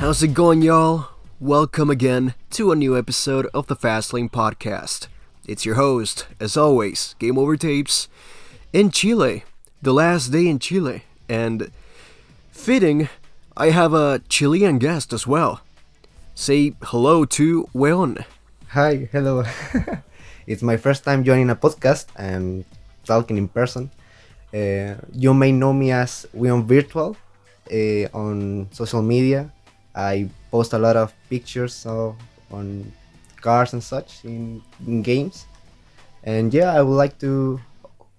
How's it going, y'all? Welcome again to a new episode of the Fastlane Podcast. It's your host, as always, Game Over Tapes, in Chile, the last day in Chile, and fitting, I have a Chilean guest as well. Say hello to Weon. Hi, hello. It's my first time joining a podcast and talking in person. You may know me as WeonVirtual on social media. I post a lot of pictures on cars and such in games. And yeah, I would like to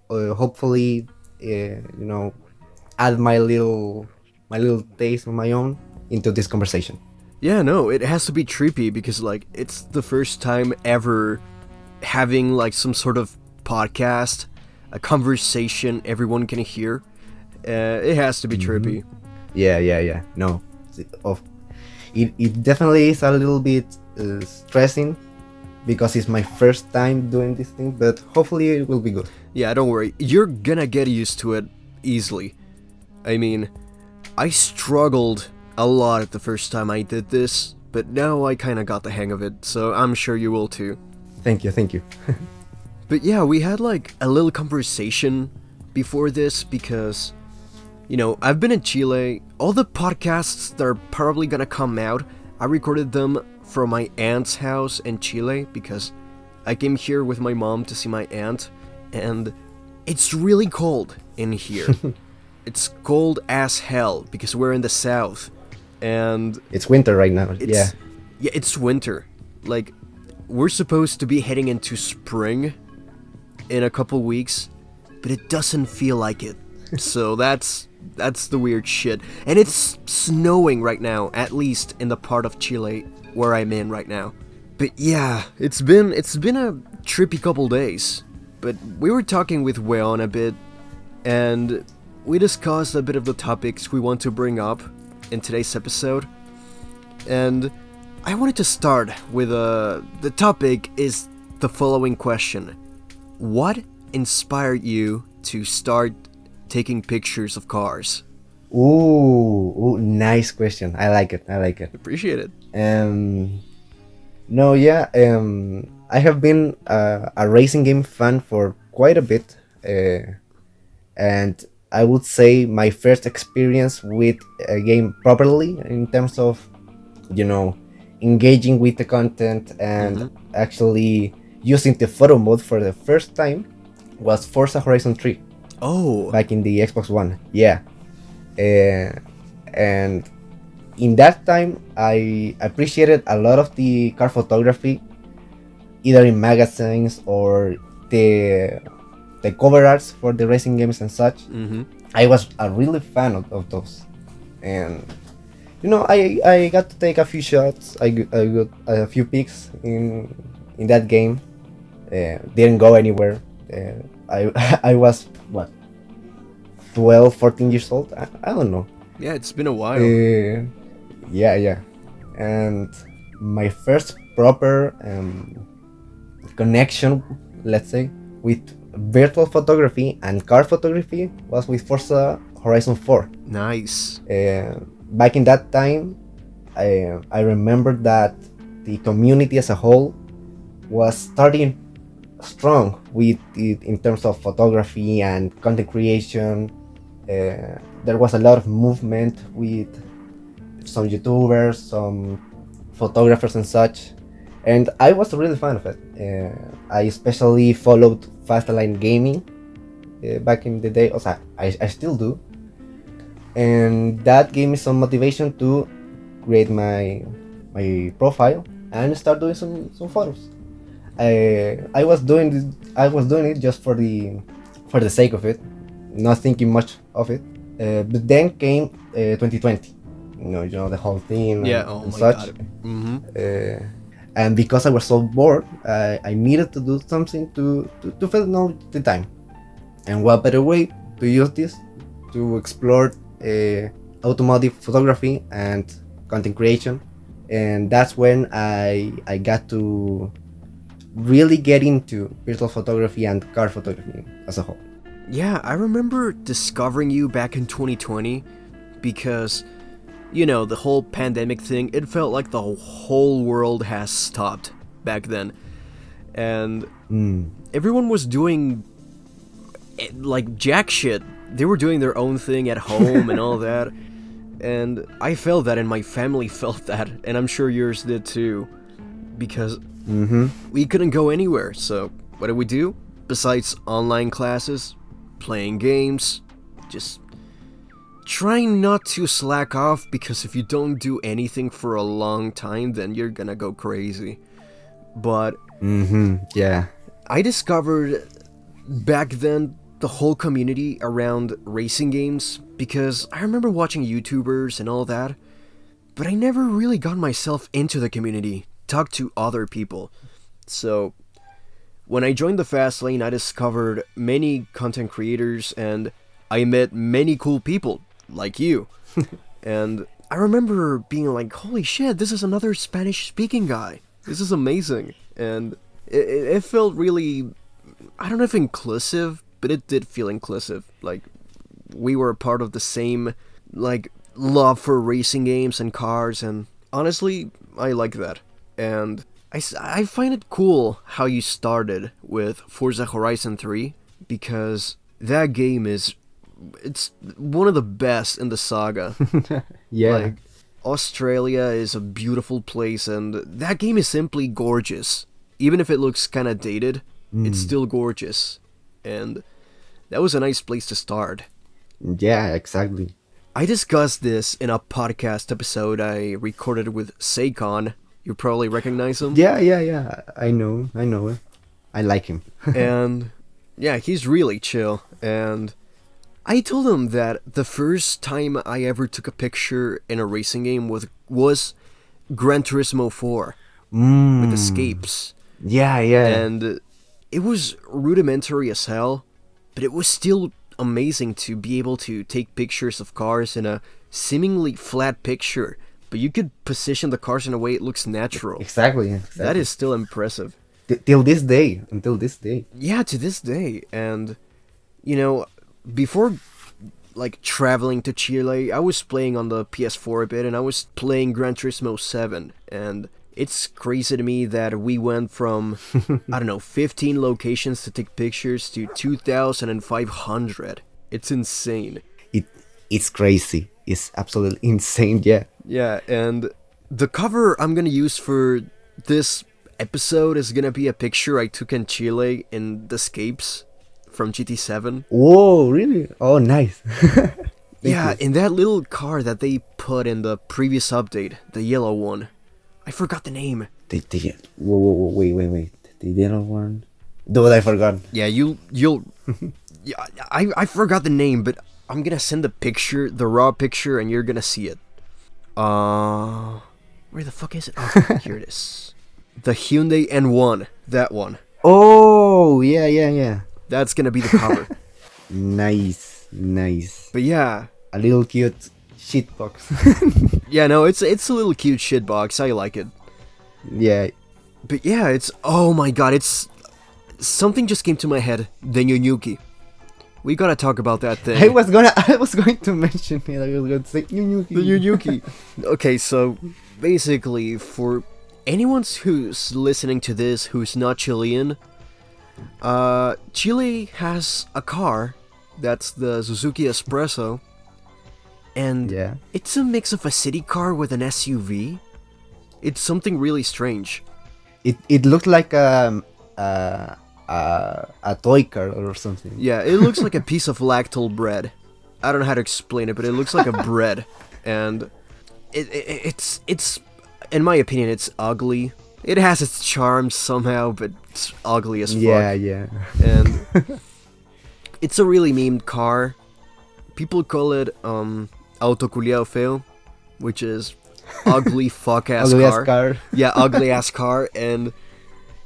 hopefully, add my little taste of my own into this conversation. Yeah, no, it has to be trippy because, it's the first time ever having, some sort of podcast, a conversation everyone can hear. It has to be trippy. Yeah. No, it definitely is a little bit stressing because it's my first time doing this thing, but hopefully it will be good. Yeah, don't worry. You're gonna get used to it easily. I mean, I struggled a lot at the first time I did this, but now I kinda got the hang of it, so I'm sure you will too. Thank you. But yeah, we had a little conversation before this because, I've been in Chile. All the podcasts that are probably gonna come out, I recorded them from my aunt's house in Chile because I came here with my mom to see my aunt, and it's really cold in here. It's cold as hell because we're in the south, and it's winter right now. Yeah, it's winter. We're supposed to be heading into spring in a couple weeks, but it doesn't feel like it. So that's the weird shit. And it's snowing right now, at least in the part of Chile where I'm in right now. But yeah, it's been a trippy couple days. But we were talking with Weon a bit, and we discussed a bit of the topics we want to bring up in today's episode. And I wanted to start with the topic is the following question. What inspired you to start taking pictures of cars? Ooh, nice question. I like it. Appreciate it. I have been a racing game fan for quite a bit, and I would say my first experience with a game properly in terms of, engaging with the content and actually using the photo mode for the first time was Forza Horizon 3. Oh. Back in the Xbox One. Yeah. And in that time, I appreciated a lot of the car photography, either in magazines or the cover arts for the racing games and such. I was a really fan of those. And I got to take a few shots. I got a few pics in that game. Didn't go anywhere. I was 12, 14 years old. I don't know. Yeah, it's been a while. Yeah. And my first proper connection, let's say, with virtual photography and car photography was with Forza Horizon 4. Nice. Back in that time, I remember that the community as a whole was starting strong with it in terms of photography and content creation. There was a lot of movement with some YouTubers, some photographers and such, and I was a really fan of it. I especially followed Fastlane Gaming back in the day. Also, I still do, and that gave me some motivation to create my profile and start doing some photos. I was doing it just for the sake of it, not thinking much of it. But then came 2020, the whole thing. Yeah, and oh my such. God. And because I was so bored, I needed to do something to fill the time. And what better way to use this to explore automotive photography and content creation? And that's when I got to really get into virtual photography and car photography as a whole. Yeah, I remember discovering you back in 2020 because, you know, the whole pandemic thing, it felt like the whole world has stopped back then. And everyone was doing, like, jack shit. They were doing their own thing at home and all that. And I felt that, and my family felt that, and I'm sure yours did too. Because we couldn't go anywhere, so what did we do? Besides online classes, playing games, just trying not to slack off, because if you don't do anything for a long time, then you're gonna go crazy. But yeah, I discovered back then the whole community around racing games, because I remember watching YouTubers and all that, but I never really got myself into the community, talked to other people. So when I joined the Fast Lane, I discovered many content creators, and I met many cool people, like you. And I remember being like, holy shit, this is another Spanish-speaking guy. This is amazing. And it felt really, I don't know if inclusive, but it did feel inclusive. Like, we were a part of the same, like, love for racing games and cars, and honestly, I like that. And I find it cool how you started with Forza Horizon 3, because that game it's one of the best in the saga. yeah. Like, Australia is a beautiful place, and that game is simply gorgeous. Even if it looks kind of dated, it's still gorgeous. And that was a nice place to start. Yeah, exactly. I discussed this in a podcast episode I recorded with Seikon. You probably recognize him. Yeah. I know it. I like him. And yeah, he's really chill. And I told him that the first time I ever took a picture in a racing game was Gran Turismo 4 with escapes. Yeah. And it was rudimentary as hell, but it was still amazing to be able to take pictures of cars in a seemingly flat picture, but you could position the cars in a way it looks natural. Exactly. That is still impressive. Until this day. Yeah, to this day. And, you know, before, like, traveling to Chile, I was playing on the PS4 a bit, and I was playing Gran Turismo 7, and it's crazy to me that we went from, I don't know, 15 locations to take pictures to 2,500. It's insane. It's crazy. It's absolutely insane, yeah. Yeah, and the cover I'm gonna use for this episode is gonna be a picture I took in Chile in the escapes from GT7. Whoa, really? Oh, nice. Yeah, in that little car that they put in the previous update, the yellow one. I forgot the name. Whoa, wait. The yellow one? Dude, I forgot. Yeah, you'll... yeah, I forgot the name, but I'm gonna send the picture, the raw picture, and you're gonna see it. Where the fuck is it? Oh, here it is. The Hyundai N1. That one. Oh, yeah. That's gonna be the cover. Nice. But yeah. A little cute shitbox. Yeah, no, it's a little cute shitbox. I like it. Yeah. But yeah, it's... Oh my god, it's... Something just came to my head. The Ñuñuki. We gotta talk about that thing. I was going to mention it. I was going to say Ñuñuki. The Ñuñuki. Okay, so basically, for anyone who's listening to this who's not Chilean, Chile has a car that's the Suzuki S-Presso, and it's a mix of a city car with an SUV. It's something really strange. It looked like a toy car or something. Yeah, it looks like a piece of lactose bread. I don't know how to explain it, but it looks like a bread, and it's in my opinion, it's ugly. It has its charm somehow, but it's ugly as fuck. Yeah. And it's a really memed car. People call it auto culiao feo, which is ugly fuck ass car. Yeah, ugly ass car. And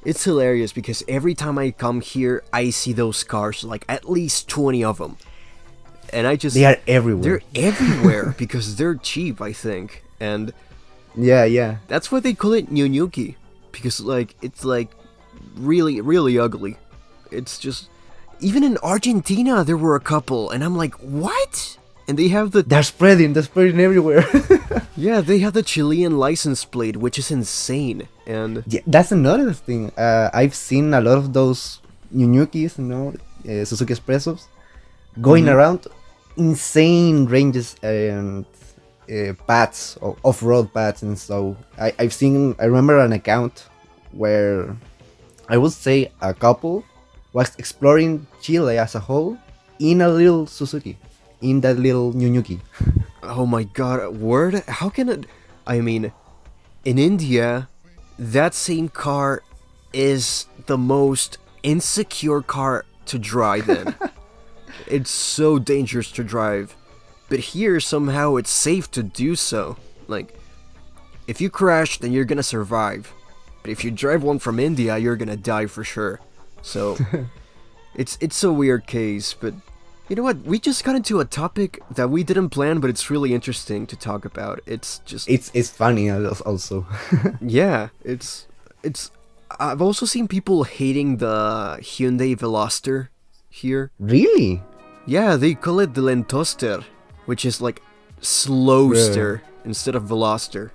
it's hilarious because every time I come here, I see those cars, like at least 20 of them. And they are everywhere. They're everywhere because they're cheap, I think. And yeah. That's why they call it Ñuñuki, because it's really, really ugly. It's just... Even in Argentina, there were a couple, and I'm like, what? And they have the... They're spreading everywhere. Yeah, they have the Chilean license plate, which is insane. And Yeah, that's another thing. I've seen a lot of those Ñuñukis, Suzuki S-Pressos, going around insane ranges and paths, off-road paths, and so I remember an account where I would say a couple was exploring Chile as a whole in a little Suzuki, in that little Ñuñuki. oh my god, word? How can it... I mean, in India, that same car is the most insecure car to drive in. It's so dangerous to drive. But here, somehow, it's safe to do so. Like, if you crash, then you're gonna survive. But if you drive one from India, you're gonna die for sure. So, it's a weird case, but... You know what? We just got into a topic that we didn't plan, but it's really interesting to talk about. It's just... It's funny also. Yeah, it's... I've also seen people hating the Hyundai Veloster here. Really? Yeah, they call it the Lentoster, which is like Slowster instead of Veloster.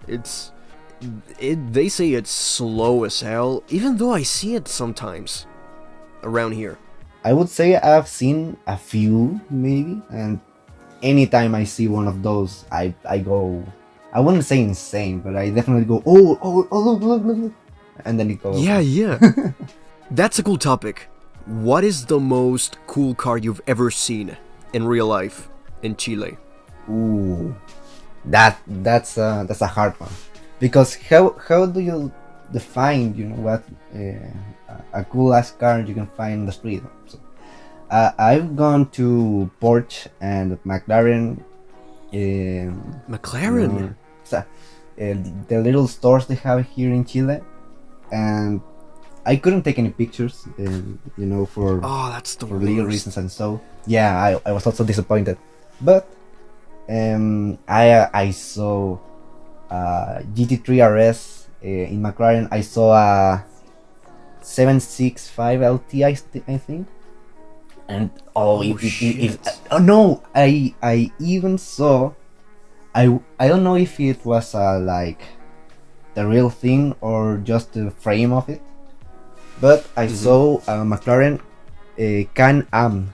They say it's slow as hell, even though I see it sometimes around here. I would say I've seen a few, maybe, and anytime I see one of those, I go... I wouldn't say insane, but I definitely go, oh, look, and then it goes... Yeah. That's a cool topic. What is the most cool car you've ever seen in real life in Chile? Ooh, that's a hard one, because how do you define what a cool ass car you can find in the street? So, I've gone to Porsche and McLaren. McLaren. The little stores they have here in Chile, and I couldn't take any pictures, for That's the for legal reasons, and so yeah, I was also disappointed. But I saw GT3 RS in McLaren. I saw a 765 LT, I think, and I even saw. I don't know if it was like the real thing or just the frame of it, but I saw a McLaren Can-Am,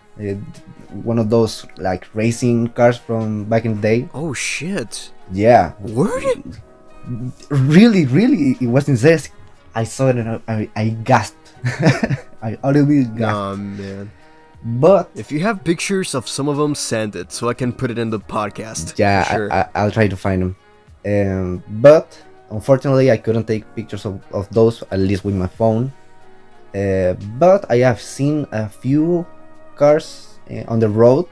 one of those like racing cars from back in the day. Oh shit! Yeah. Word? Really, it was insane. I saw it and I gasped. I audibly gasped. Nah, man. But if you have pictures of some of them, send it so I can put it in the podcast. yeah, for sure. I'll try to find them. But unfortunately, I couldn't take pictures of those, at least with my phone. But I have seen a few cars on the road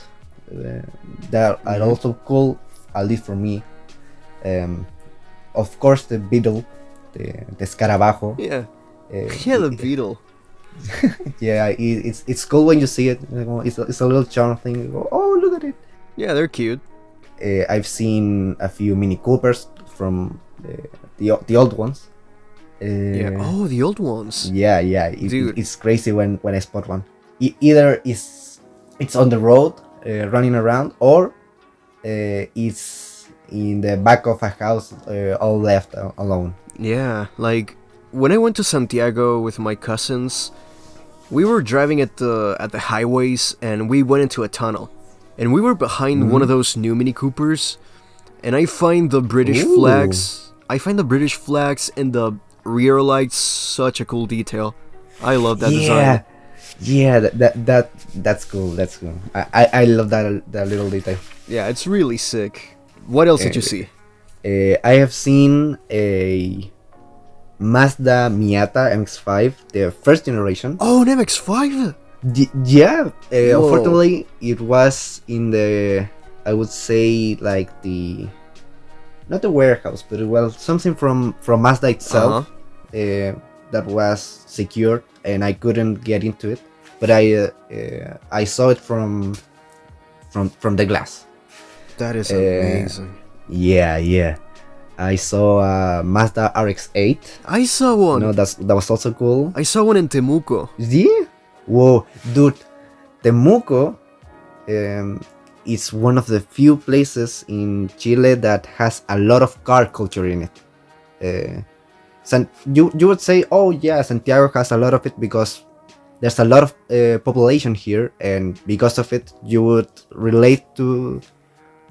that are also cool, at least for me. Of course, the Beetle, the Scarabajo. Yeah. The Beetle. Yeah, it's cool when you see it. It's a little charm thing. You go, oh, look at it. Yeah, they're cute. I've seen a few Mini Coopers from the old ones. Yeah. The old ones. Yeah. Dude. It's crazy when I spot one. Either it's on the road running around, or it's in the back of a house all left alone. Yeah, like when I went to Santiago with my cousins, we were driving at the highways and we went into a tunnel. And we were behind one of those new Mini Coopers, and I find the British flags. I find the British flags in the rear lights such a cool detail. I love that design. Yeah, that's cool. That's cool. I love that little detail. Yeah, it's really sick. What else did you see? I have seen a Mazda Miata MX-5, the first generation. Oh, an MX-5? Yeah, unfortunately, it was in the, I would say, like not the warehouse, but something from Mazda itself that was secured, and I couldn't get into it. But I saw it from the glass. That is amazing. Yeah. I saw a Mazda RX-8. I saw one. No, that was also cool. I saw one in Temuco. Yeah? Whoa, dude. Temuco it's one of the few places in Chile that has a lot of car culture in it. You would say, oh yeah, Santiago has a lot of it because there's a lot of population here, and because of it, you would relate to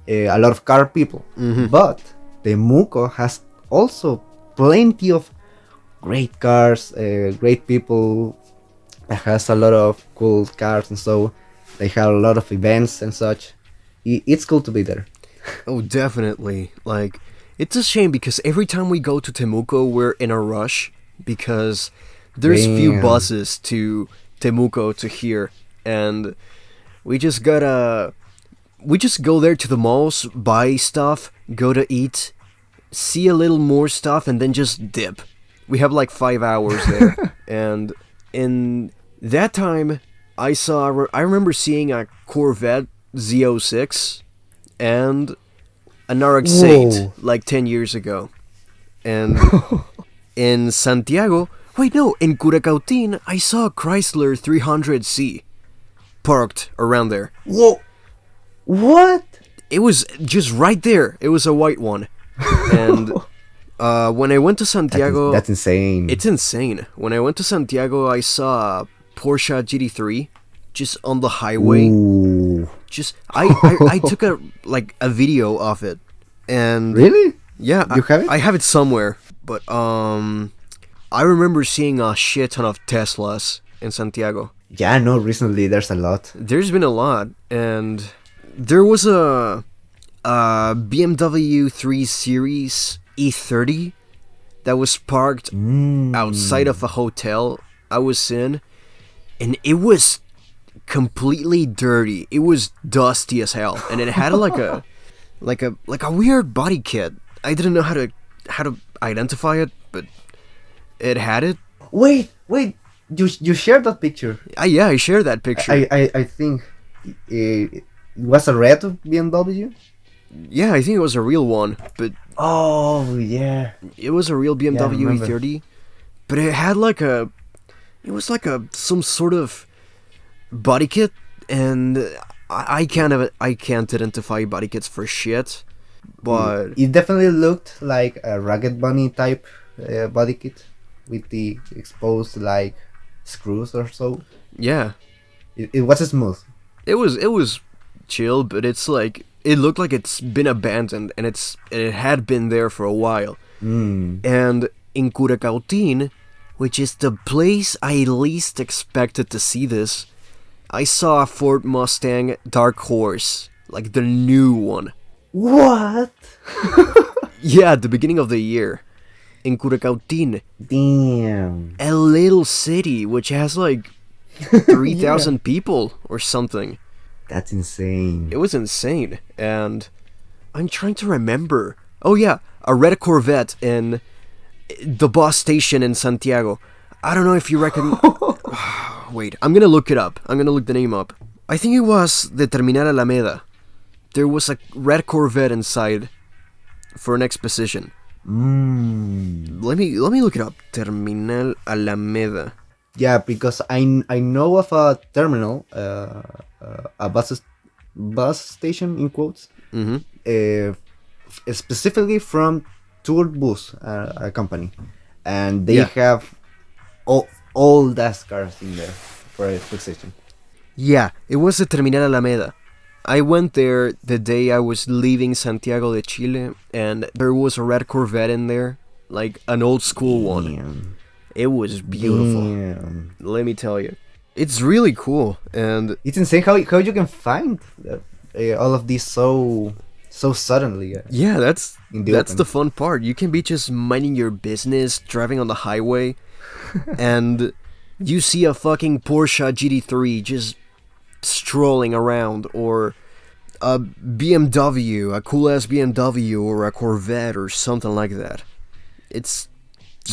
a lot of car people. But Temuco has also plenty of great cars, great people. It has a lot of cool cars, and so they have a lot of events and such. It's cool to be there. Oh, definitely. Like, it's a shame because every time we go to Temuco, we're in a rush because there's few Damn. buses to Temuco to here, and we just go there to the malls, buy stuff, go to eat, see a little more stuff, and then just dip. We have like 5 hours there, and in that time, I remember seeing a Corvette Z06 and an RX-8 Whoa. like 10 years ago. And in Santiago, wait, no, in Curacautín, I saw a Chrysler 300C parked around there. Whoa! What? It was just right there. It was a white one. And when I went to Santiago... That's insane. It's insane. When I went to Santiago, I saw a Porsche GT3 just on the highway. Ooh. Just I took a video of it, and Really? yeah, You have it? I have it somewhere. But I remember seeing a shit ton of Teslas in Santiago. Yeah, no, recently there's a lot. There's been a lot, and there was a BMW 3 Series E30 that was parked outside of a hotel I was in, and it was completely dirty. It was dusty as hell, and it had like a weird body kit. I didn't know how to identify it, but it had it. Wait, you shared that picture. Yeah, I shared that picture. I think it was a red BMW. Yeah, I think it was a real one, but Oh yeah. it was a real BMW remember. E30, but it had some sort of body kit, and I can't identify body kits for shit, but It definitely looked like a Ragged Bunny type body kit with the exposed like screws or so. yeah, It was smooth. it was chill, but it's like it looked like it's been abandoned, and it had been there for a while. And in Curacautín, which is the place I least expected to see this, I saw a Ford Mustang Dark Horse, like the new one. What? Yeah, at the beginning of the year. In Curacautín, Damn. a little city which has like 3,000 people or something. That's insane. It was insane, and I'm trying to remember. Oh yeah, a red Corvette in the bus station in Santiago. I don't know if you reckon... Wait, I'm gonna look it up. I'm gonna look the name up. I think it was the Terminal Alameda. There was a red Corvette inside for an exposition. Let me look it up. Terminal Alameda. Yeah, because I know of a terminal, a bus station in quotes, specifically from Tourbus, a company, and they have all those cars in there for exposition. Yeah, it was the Terminal Alameda. I went there the day I was leaving Santiago de Chile, and there was a red Corvette in there, like an old school one. Damn. It was beautiful. Damn. Let me tell you, it's really cool, and It's insane how you can find all of these so suddenly. yeah, that's In the that's open. the fun part. You can be just minding your business, driving on the highway, and you see a fucking Porsche GT3 just strolling around, or a BMW, a cool ass BMW, or a Corvette, or something like that. It's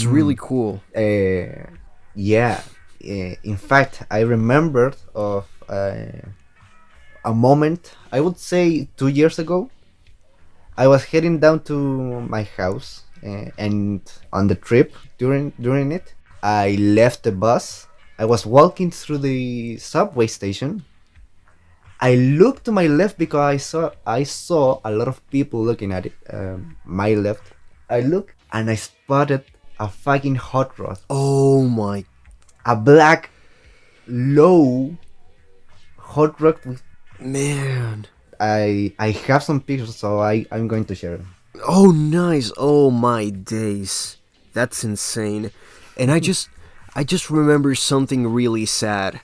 really cool. Yeah. In fact, I remembered of a moment. I would say 2 years ago. I was heading down to my house, and on the trip during it, I left the bus. I was walking through the subway station, I looked to my left because I saw a lot of people looking at it. My left. I looked and I spotted a fucking hot rod, Oh my. a black, low hot rod. Man. I have some pictures, so I'm going to share them. Oh, nice. Oh my days. That's insane. And I just remember something really sad.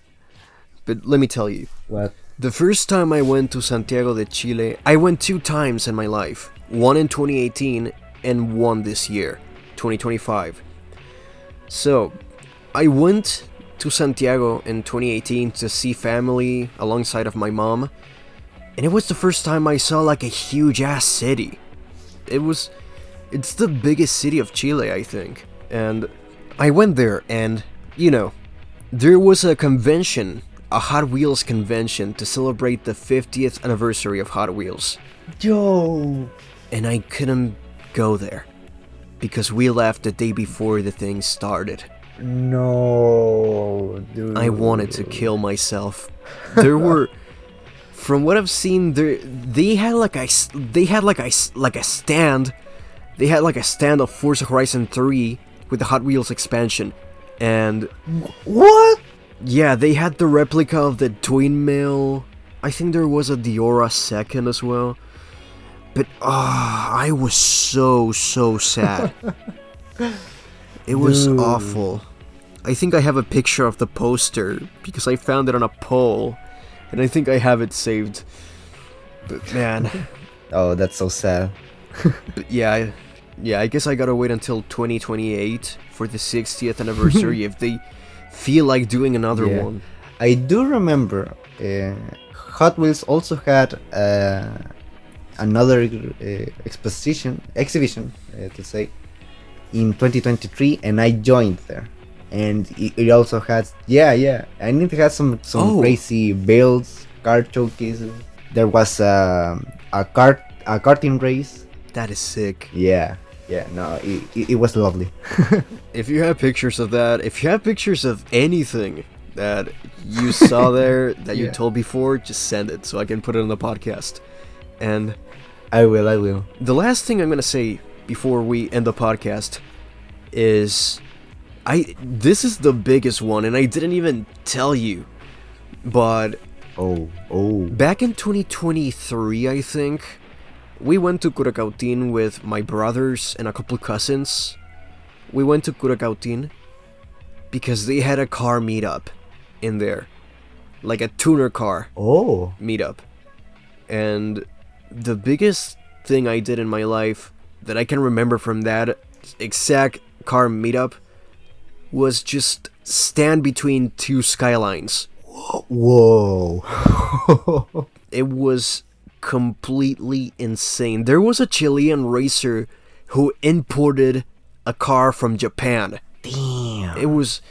But let me tell you. What? The first time I went to Santiago de Chile, I went 2 times in my life. One in 2018 and one this year, 2025. So, I went to Santiago in 2018 to see family alongside of my mom. And it was the first time I saw like a huge ass city. It's the biggest city of Chile, I think. And I went there and, there was a convention, a Hot Wheels convention to celebrate the 50th anniversary of Hot Wheels. Yo. And I couldn't go there because we left the day before the thing started. No, dude. I wanted to kill myself. There were, from what I've seen, they had like a stand. They had like a stand of Forza Horizon 3 with the Hot Wheels expansion, and What? yeah, they had the replica of the twin mail. I think there was a Diora second as well. But I was so sad. It was Dude. awful. I think I have a picture of the poster because I found it on a poll, and I think I have it saved. But man, Oh, that's so sad. but yeah, I guess I gotta wait until 2028 for the 60th anniversary if they feel like doing another Yeah. one. I do remember Hot Wheels also had another exhibition to say, in 2023, and I joined there. And it also has, and it has some Oh. crazy builds, car showcases. There was a karting race. That is sick. No, it was lovely. If you have pictures of that, if you have pictures of anything that you saw there that you Yeah. told before, just send it so I can put it on the podcast. And I will. the last thing I'm gonna say before we end the podcast is this is the biggest one, and I didn't even tell you, but Oh. back in 2023, I think, we went to Curacautin with my brothers and a couple cousins. We went to Curacautin because they had a car meetup in there, like a tuner car Oh. meetup. And the biggest thing I did in my life that I can remember from that exact car meetup was just stand between 2 skylines. Whoa. It was completely insane. There was a Chilean racer who imported a car from Japan. Damn. It was...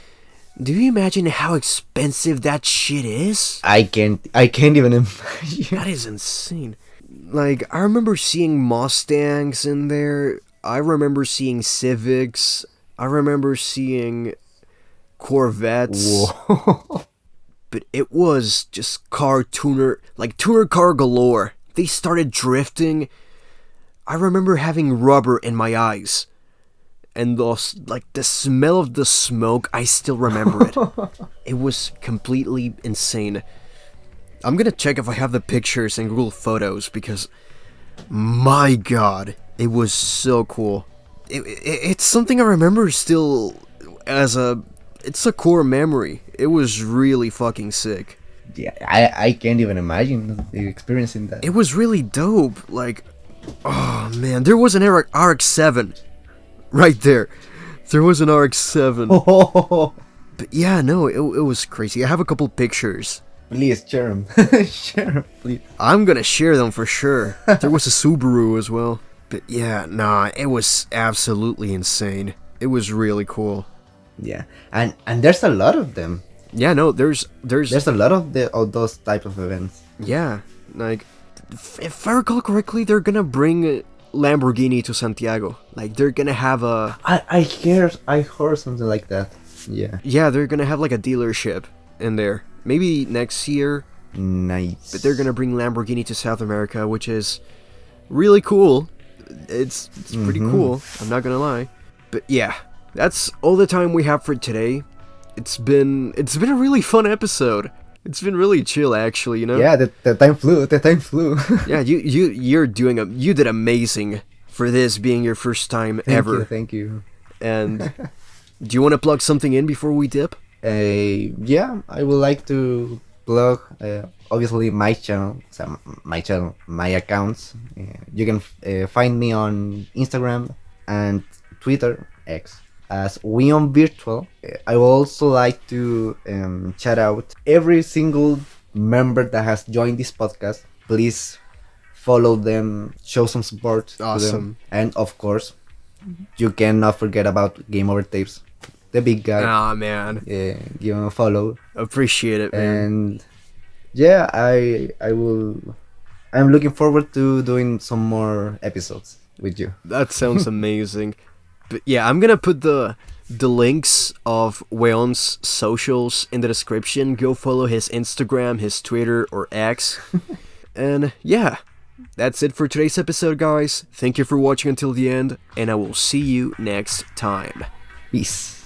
Do you imagine how expensive that shit is? I can't even imagine. That is insane. Like, I remember seeing Mustangs in there. I remember seeing Civics. I remember seeing Corvettes. Whoa. But it was just tuner car galore. They started drifting. I remember having rubber in my eyes. And the smell of the smoke, I still remember it. It was completely insane. I'm gonna check if I have the pictures in Google Photos because, my god, it was so cool. It's something I remember still as it's a core memory. It was really fucking sick. Yeah, I can't even imagine experiencing that. It was really dope. Like, oh man, there was an RX-7 right there. There was an RX-7. Oh, But yeah, no, it was crazy. I have a couple pictures. please share them. Share them, please. I'm gonna share them for sure. There was a Subaru as well. But yeah, nah, it was absolutely insane. It was really cool. Yeah, and there's a lot of them. Yeah, no, there's a lot of those type of events. Yeah, like if I recall correctly, they're gonna bring Lamborghini to Santiago. Like they're gonna have a I heard something like that. Yeah. yeah, they're gonna have like a dealership in there. Maybe next year Nice. But they're gonna bring Lamborghini to South America, which is really cool. It's pretty cool, I'm not gonna lie. But yeah, that's all the time we have for today. It's been a really fun episode. It's been really chill, actually, you know? Yeah, the time flew. The time flew. Yeah, you did amazing for this being your first time ever. Thank you. And do you want to plug something in before we dip? Yeah, I would like to plug obviously my channel, my accounts. You can find me on Instagram and Twitter X as WeonVirtual. I would also like to shout out every single member that has joined this podcast. Please follow them, show some support to them. Awesome. And of course, you cannot forget about Game Over Tapes, the big guy. Ah, man. Give him a follow. Appreciate it, man. And yeah, I'm looking forward to doing some more episodes with you. That sounds amazing. But yeah, I'm gonna put the links of Weon's socials in the description. Go follow his Instagram, his Twitter, or X. And yeah, that's it for today's episode, guys. Thank you for watching until the end, and I will see you next time. Peace.